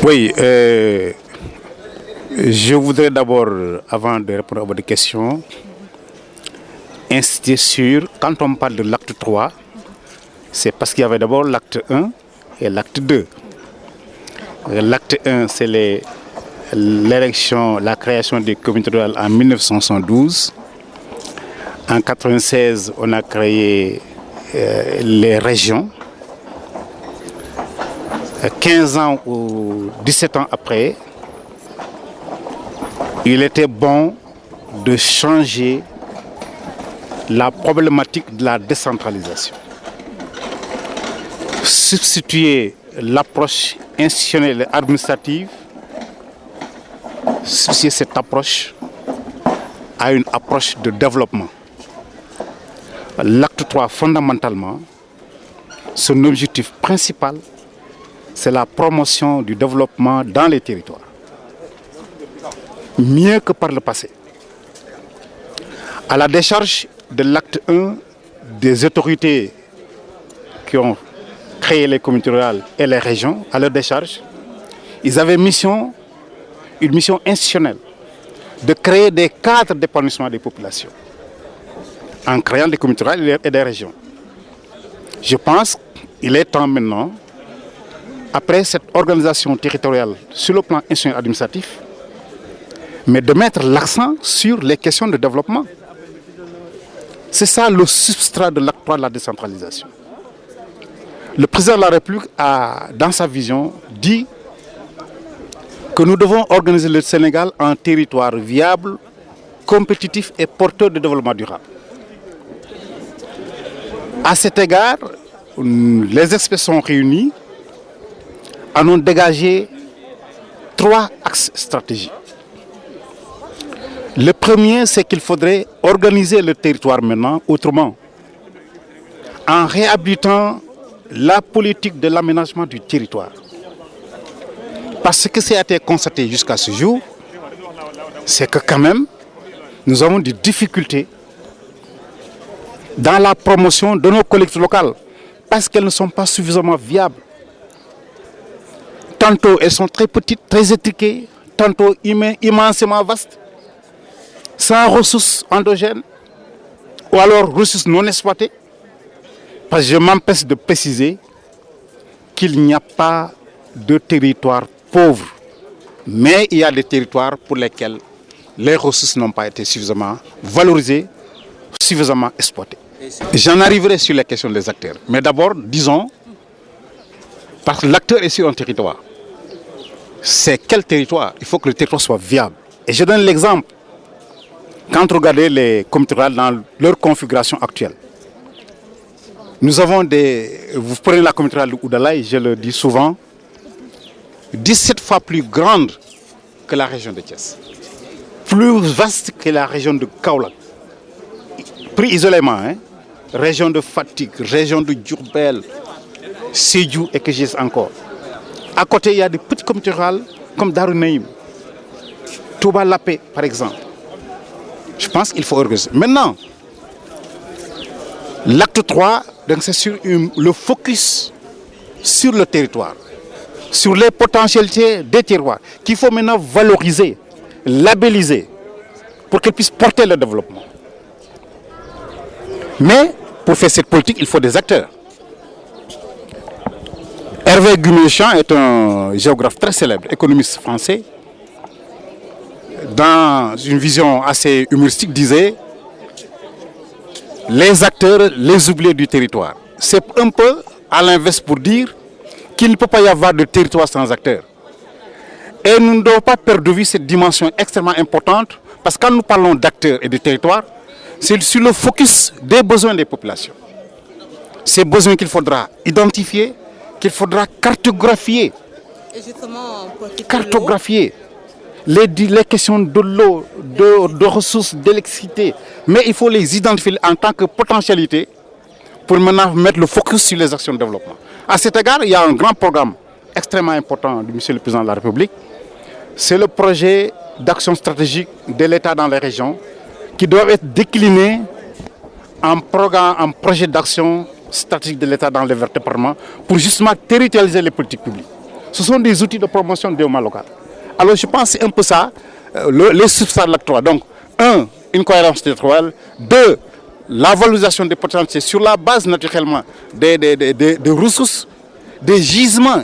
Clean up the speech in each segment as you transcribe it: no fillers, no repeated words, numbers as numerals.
Oui, je voudrais d'abord, avant de répondre à votre question, insister sur, quand on parle de l'acte 3, c'est parce qu'il y avait d'abord l'acte 1 et l'acte 2. L'acte 1, c'est l'élection, la création des communautés rurales en 1972. En 1996, on a créé les régions. 15 ans ou 17 ans après, il était bon de changer la problématique de la décentralisation. Substituer l'approche institutionnelle et administrative, substituer cette approche à une approche de développement. L'acte 3, fondamentalement, son objectif principal, c'est la promotion du développement dans les territoires. Mieux que par le passé. À la décharge de l'acte 1 des autorités qui ont créé les communautés rurales et les régions, à leur décharge, ils avaient une mission institutionnelle de créer des cadres d'épanouissement des populations en créant des communautés rurales et des régions. Je pense qu'il est temps maintenant, après cette organisation territoriale sur le plan institutionnel administratif, mais de mettre l'accent sur les questions de développement. C'est ça le substrat de l'acte 3 de la décentralisation. Le président de la République a, dans sa vision, dit que nous devons organiser le Sénégal en territoire viable, compétitif et porteur de développement durable. À cet égard, les experts sont réunis en ont dégagé 3 axes stratégiques. Le premier, c'est qu'il faudrait organiser le territoire maintenant autrement, en réhabilitant la politique de l'aménagement du territoire. Parce que ce qui a été constaté jusqu'à ce jour, c'est que quand même, nous avons des difficultés dans la promotion de nos collectivités locales, parce qu'elles ne sont pas suffisamment viables. Tantôt elles sont très petites, très étriquées, tantôt immensément vastes, sans ressources endogènes, ou alors ressources non exploitées. Parce que je m'empêche de préciser qu'il n'y a pas de territoire pauvre, mais il y a des territoires pour lesquels les ressources n'ont pas été suffisamment valorisées, suffisamment exploitées. J'en arriverai sur la question des acteurs, mais d'abord, disons, parce que l'acteur est sur un territoire. C'est quel territoire? Il faut que le territoire soit viable. Et je donne l'exemple. Quand vous regardez les communautés rurales dans leur configuration actuelle, nous avons vous prenez la communauté rurale de Oudalaye, je le dis souvent, 17 fois plus grande que la région de Thiès. Plus vaste que la région de Kaolack. Pris isolément, hein? Région de Fatick, région de Diourbel, Sédhiou et que j'ai encore. À côté, il y a des petites communautés rurales comme Darou Naïm, Touba Lapé, par exemple. Je pense qu'il faut organiser. Maintenant, l'acte 3, c'est sur le focus sur le territoire, sur les potentialités des terroirs, qu'il faut maintenant valoriser, labelliser, pour qu'elles puissent porter le développement. Mais pour faire cette politique, il faut des acteurs. Hervé Guméchan est un géographe très célèbre, économiste français. Dans une vision assez humoristique, disait les acteurs, les oubliés du territoire. C'est un peu à l'inverse pour dire qu'il ne peut pas y avoir de territoire sans acteurs. Et nous ne devons pas perdre de vue cette dimension extrêmement importante, parce que quand nous parlons d'acteurs et de territoire, c'est sur le focus des besoins des populations. Ces besoins qu'il faudra identifier, qu'il faudra cartographier. Et justement, cartographier les questions de l'eau, de ressources, d'électricité. Mais il faut les identifier en tant que potentialité pour maintenant mettre le focus sur les actions de développement. À cet égard, il y a un grand programme extrêmement important du Monsieur le Président de la République. C'est le projet d'action stratégique de l'État dans les régions qui doivent être déclinés en projet d'action stratégique de l'État dans les départements pour justement territorialiser les politiques publiques. Ce sont des outils de promotion du développement local. Alors je pense que c'est un peu ça, les substrats de l'acte 3. Donc, un, une cohérence territoriale. Deux, la valorisation des potentiels sur la base naturellement des ressources, des gisements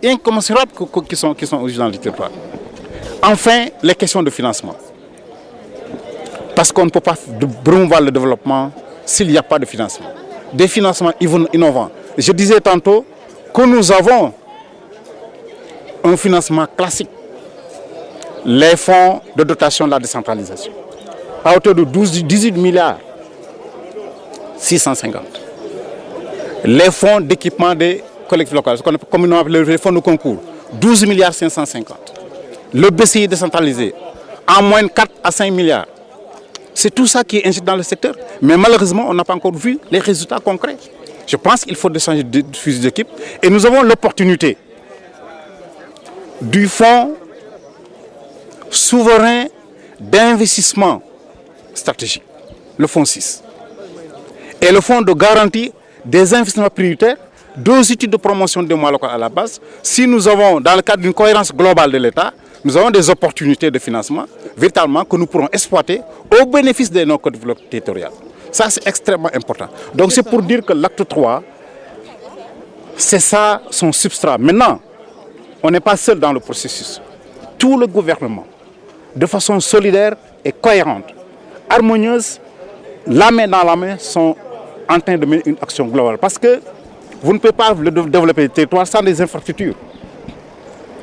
incommensurables qui sont aujourd'hui dans le territoire. Enfin, les questions de financement. Parce qu'on ne peut pas promouvoir le développement s'il n'y a pas de financement. Des financements innovants. Je disais tantôt que nous avons un financement classique, les fonds de dotation de la décentralisation, à hauteur de 18 milliards 650. Les fonds d'équipement des collectivités locales, ce qu'on appelle communément les fonds de concours, 12 milliards 550. Le BCI décentralisé, en moyenne 4 à 5 milliards. C'est tout ça qui est injecté dans le secteur. Mais malheureusement, on n'a pas encore vu les résultats concrets. Je pense qu'il faut changer de fusil d'équipe. Et nous avons l'opportunité du fonds souverain d'investissement stratégique, le fonds 6, et le fonds de garantie des investissements prioritaires, deux outils de promotion du développement local à la base. Si nous avons, dans le cadre d'une cohérence globale de l'État, nous avons des opportunités de financement véritablement que nous pourrons exploiter au bénéfice de nos collectivités territoriales. Ça, c'est extrêmement important. Donc, c'est pour dire que l'acte 3, c'est ça son substrat. Maintenant, on n'est pas seul dans le processus. Tout le gouvernement, de façon solidaire et cohérente, harmonieuse, la main dans la main, sont en train de mener une action globale. Parce que vous ne pouvez pas développer le territoire sans des infrastructures.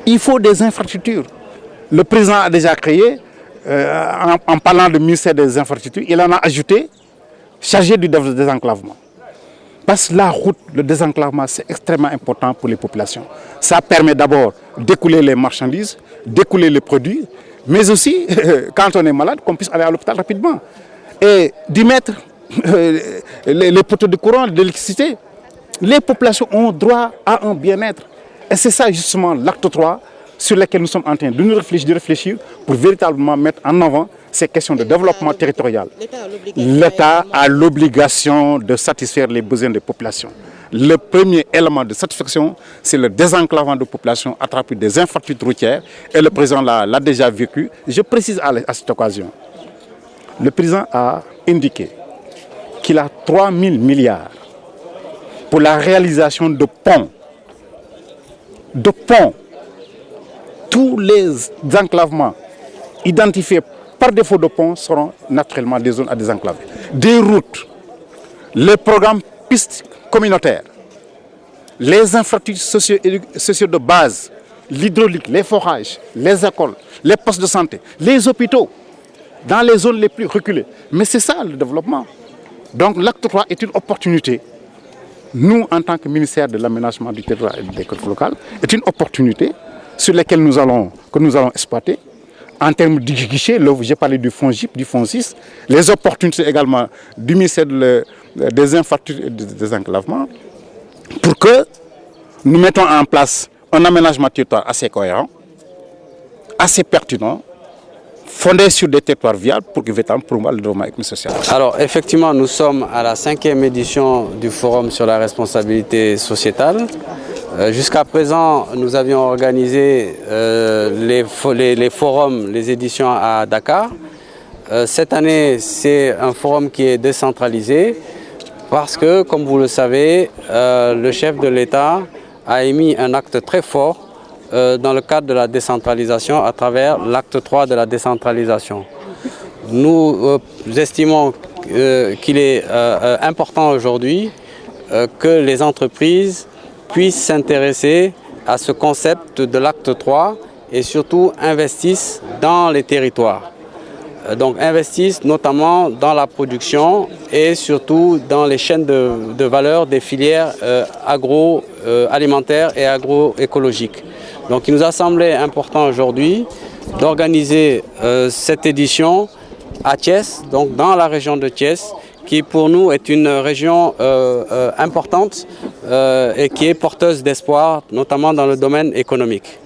Il faut des infrastructures. Le président a déjà créé, en parlant du ministère des infrastructures, il en a ajouté, chargé du désenclavement. Parce que la route, le désenclavement, c'est extrêmement important pour les populations. Ça permet d'abord d'écouler les marchandises, d'écouler les produits, mais aussi, quand on est malade, qu'on puisse aller à l'hôpital rapidement. Et d'y mettre les poteaux de courant, de l'électricité. Les populations ont droit à un bien-être. Et c'est ça justement l'acte 3 sur lequel nous sommes en train de réfléchir pour véritablement mettre en avant ces questions de développement territorial. L'État a l'obligation de satisfaire les besoins des populations. Le premier élément de satisfaction, c'est le désenclavement de population à travers des infrastructures routières. Et le président l'a déjà vécu. Je précise à cette occasion, le président a indiqué qu'il a 3 000 milliards pour la réalisation de ponts. De ponts. Tous les enclavements identifiés par défaut de ponts seront naturellement des zones à désenclaver. Des routes, les programmes pistes communautaires, les infrastructures sociaux de base, l'hydraulique, les forages, les écoles, les postes de santé, les hôpitaux, dans les zones les plus reculées. Mais c'est ça le développement. Donc l'acte 3 est une opportunité. Nous, en tant que ministère de l'aménagement du territoire et des collectivités locales, est une opportunité sur laquelle que nous allons exploiter. En termes de guichet, j'ai parlé du fonds GIP, du fonds 6, les opportunités également du ministère des infrastructures et des désenclavements, pour que nous mettons en place un aménagement territorial assez cohérent, assez pertinent, fondé sur des territoires viables pour que véritablement promouvoir le développement économique et social. Alors effectivement, nous sommes à la 5e édition du Forum sur la responsabilité sociétale. Jusqu'à présent, nous avions organisé les forums, les éditions à Dakar. Cette année, c'est un forum qui est décentralisé parce que, comme vous le savez, le chef de l'État a émis un acte très fort dans le cadre de la décentralisation à travers l'acte 3 de la décentralisation. Nous estimons qu'il est important aujourd'hui que les entreprises puissent s'intéresser à ce concept de l'acte 3 et surtout investissent dans les territoires. Donc investissent notamment dans la production et surtout dans les chaînes de valeur des filières agroalimentaires et agroécologiques. Donc il nous a semblé important aujourd'hui d'organiser cette édition à Thiès, donc dans la région de Thiès, qui pour nous est une région importante et qui est porteuse d'espoir, notamment dans le domaine économique.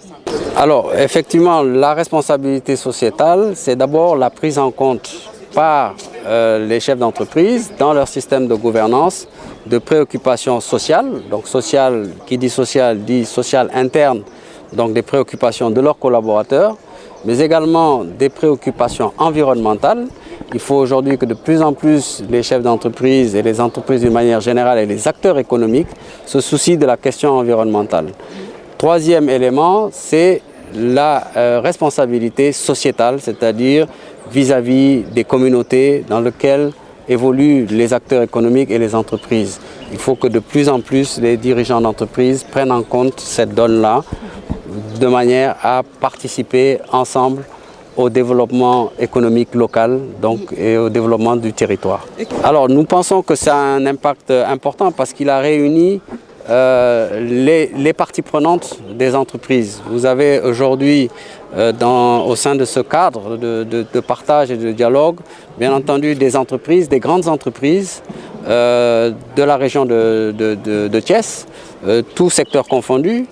Alors effectivement, la responsabilité sociétale, c'est d'abord la prise en compte par les chefs d'entreprise dans leur système de gouvernance de préoccupations sociales. Donc social, qui dit social interne, donc des préoccupations de leurs collaborateurs, mais également des préoccupations environnementales. Il faut aujourd'hui que de plus en plus les chefs d'entreprise et les entreprises d'une manière générale et les acteurs économiques se soucient de la question environnementale. Troisième élément, c'est la responsabilité sociétale, c'est-à-dire vis-à-vis des communautés dans lesquelles évoluent les acteurs économiques et les entreprises. Il faut que de plus en plus les dirigeants d'entreprises prennent en compte cette donne-là de manière à participer ensemble au développement économique local et au développement du territoire. Alors nous pensons que ça a un impact important parce qu'il a réuni les parties prenantes des entreprises. Vous avez aujourd'hui, au sein de ce cadre de partage et de dialogue, bien entendu des entreprises, des grandes entreprises de la région de Thiès, tous secteurs confondus.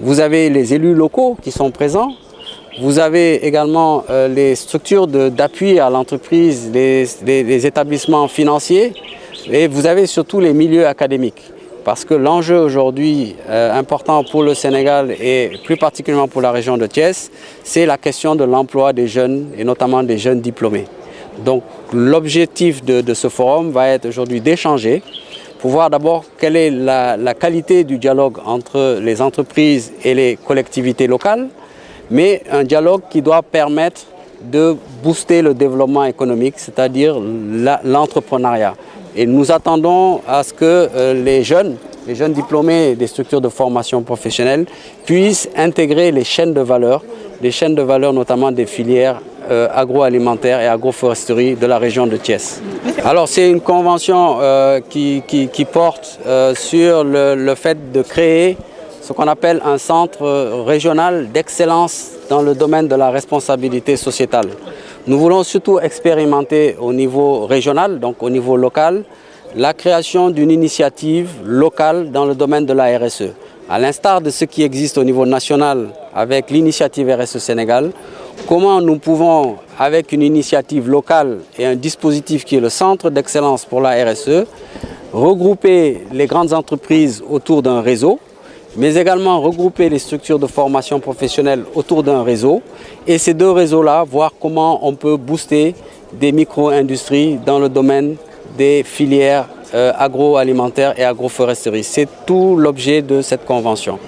Vous avez les élus locaux qui sont présents. Vous avez également les structures d'appui à l'entreprise, les établissements financiers, et vous avez surtout les milieux académiques. Parce que l'enjeu aujourd'hui important pour le Sénégal et plus particulièrement pour la région de Thiès, c'est la question de l'emploi des jeunes et notamment des jeunes diplômés. Donc l'objectif de ce forum va être aujourd'hui d'échanger pour voir d'abord quelle est la qualité du dialogue entre les entreprises et les collectivités locales, mais un dialogue qui doit permettre de booster le développement économique, c'est-à-dire l'entrepreneuriat. Et nous attendons à ce que les jeunes diplômés des structures de formation professionnelle puissent intégrer les chaînes de valeur notamment des filières agroalimentaires et agroforesterie de la région de Thiès. Alors c'est une convention qui porte sur le fait de créer ce qu'on appelle un centre régional d'excellence dans le domaine de la responsabilité sociétale. Nous voulons surtout expérimenter au niveau régional, donc au niveau local, la création d'une initiative locale dans le domaine de la RSE. À l'instar de ce qui existe au niveau national avec l'initiative RSE Sénégal, comment nous pouvons, avec une initiative locale et un dispositif qui est le centre d'excellence pour la RSE, regrouper les grandes entreprises autour d'un réseau, mais également regrouper les structures de formation professionnelle autour d'un réseau. Et ces deux réseaux-là, voir comment on peut booster des micro-industries dans le domaine des filières agroalimentaires et agroforesterie. C'est tout l'objet de cette convention.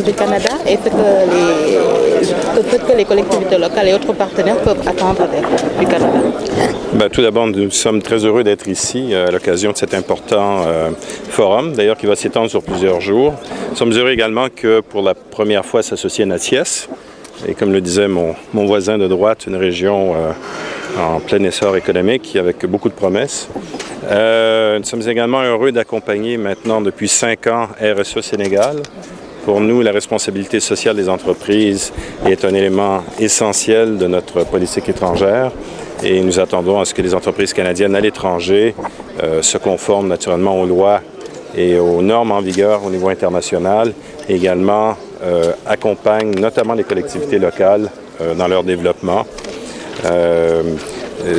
Du Canada et peut-être que les collectivités locales et autres partenaires peuvent attendre du Canada. Tout d'abord, nous sommes très heureux d'être ici à l'occasion de cet important forum, d'ailleurs qui va s'étendre sur plusieurs jours. Nous sommes heureux également que pour la première fois s'associer à Thiès. Et comme le disait mon voisin de droite, une région en plein essor économique avec beaucoup de promesses. Nous sommes également heureux d'accompagner maintenant depuis 5 ans RSE Sénégal. Pour nous, la responsabilité sociale des entreprises est un élément essentiel de notre politique étrangère et nous attendons à ce que les entreprises canadiennes à l'étranger se conforment naturellement aux lois et aux normes en vigueur au niveau international et également accompagnent notamment les collectivités locales dans leur développement.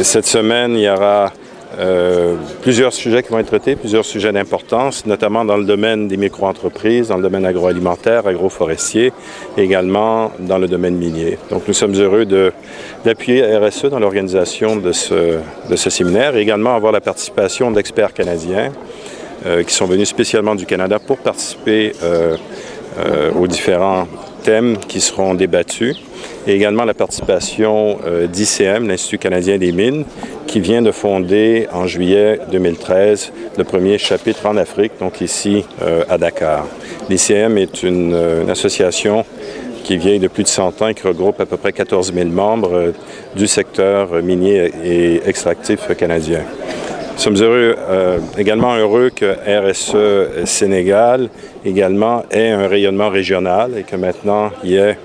Cette semaine, il y aura plusieurs sujets qui vont être traités, plusieurs sujets d'importance, notamment dans le domaine des micro-entreprises, dans le domaine agroalimentaire, agroforestier, et également dans le domaine minier. Donc nous sommes heureux d'appuyer RSE dans l'organisation de ce séminaire et également avoir la participation d'experts canadiens qui sont venus spécialement du Canada pour participer aux différents thèmes qui seront débattus et également la participation d'ICM, l'Institut canadien des mines, qui vient de fonder en juillet 2013 le premier chapitre en Afrique, donc ici à Dakar. L'ICM est une association qui est vieille de plus de 100 ans et qui regroupe à peu près 14 000 membres du secteur minier et extractif canadien. Nous sommes également heureux que RSE Sénégal également ait un rayonnement régional et que maintenant il y ait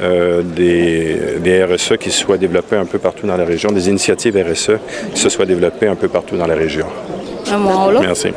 des RSE qui soient développés un peu partout dans la région, des initiatives RSE qui se soient développées un peu partout dans la région. Merci.